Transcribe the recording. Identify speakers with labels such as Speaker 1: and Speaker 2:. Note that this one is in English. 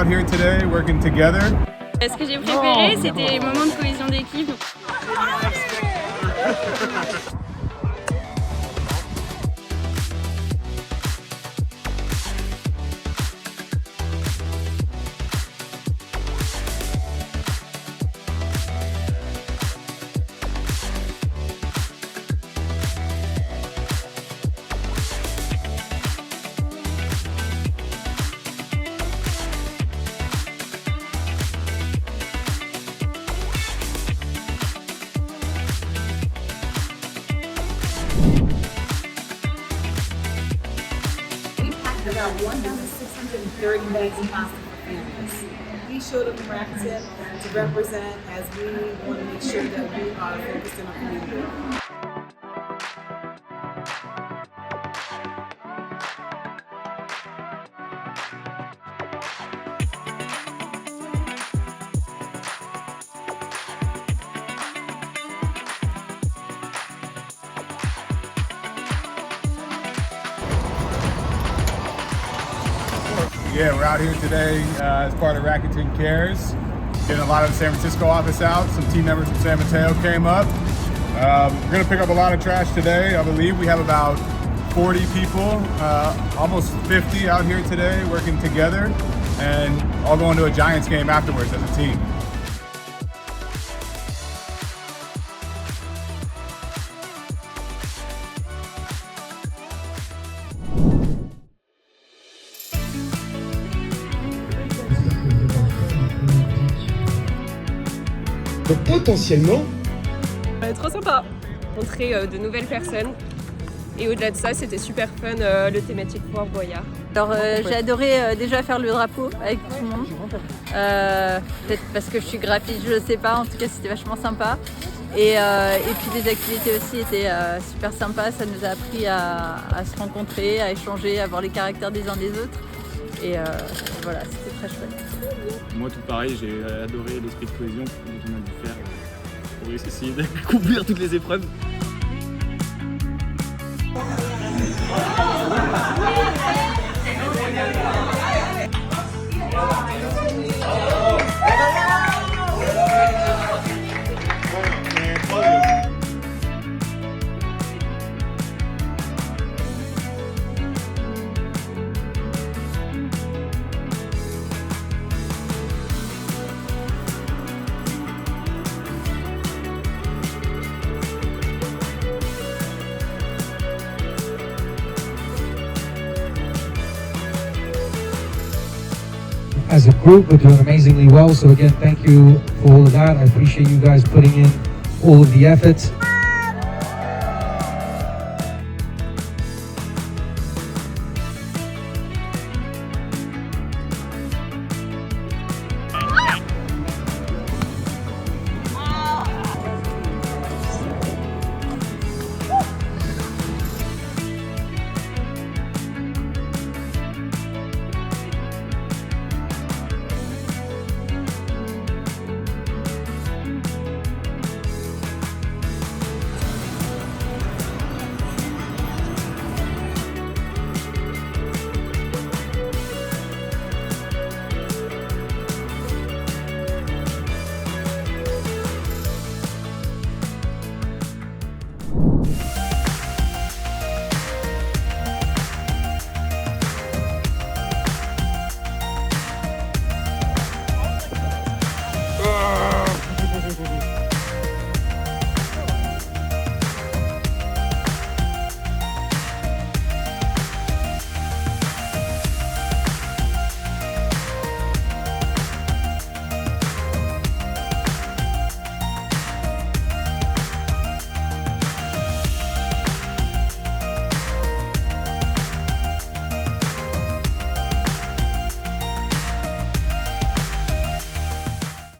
Speaker 1: out here today working together.
Speaker 2: Ce que j'ai préféré, c'était les moments de cohésion d'équipe.
Speaker 3: About 1,630 bags of pasta for families. We showed up in Rakuten to represent as we want to make sure that we are focused in our community.
Speaker 1: Yeah, we're out here today as part of Rakuten Cares, getting a lot of the San Francisco office out. Some team members from San Mateo came up. We're gonna pick up a lot of trash today. I believe we have about 40 people, almost 50 out here today working together, and all going to a Giants game afterwards as a team.
Speaker 4: Donc potentiellement,
Speaker 2: Trop sympa, rencontrer de nouvelles personnes. Et au-delà de ça, c'était super fun le thématique Fort Boyard.
Speaker 5: Alors j'ai adoré déjà faire le drapeau avec tout le monde. Peut-être parce que je suis graphiste, je ne sais pas. En tout cas, c'était vachement sympa. Et puis les activités aussi étaient super sympas. Ça nous a appris à se rencontrer, à échanger, à voir les caractères des uns des autres. Et voilà, c'était très chouette.
Speaker 6: Moi tout pareil, j'ai adoré l'esprit de cohésion dont on a dû faire pour essayer d'accomplir toutes les épreuves.
Speaker 7: As a group, we're doing amazingly well. So again, thank you for all of that. I appreciate you guys putting in all of the effort.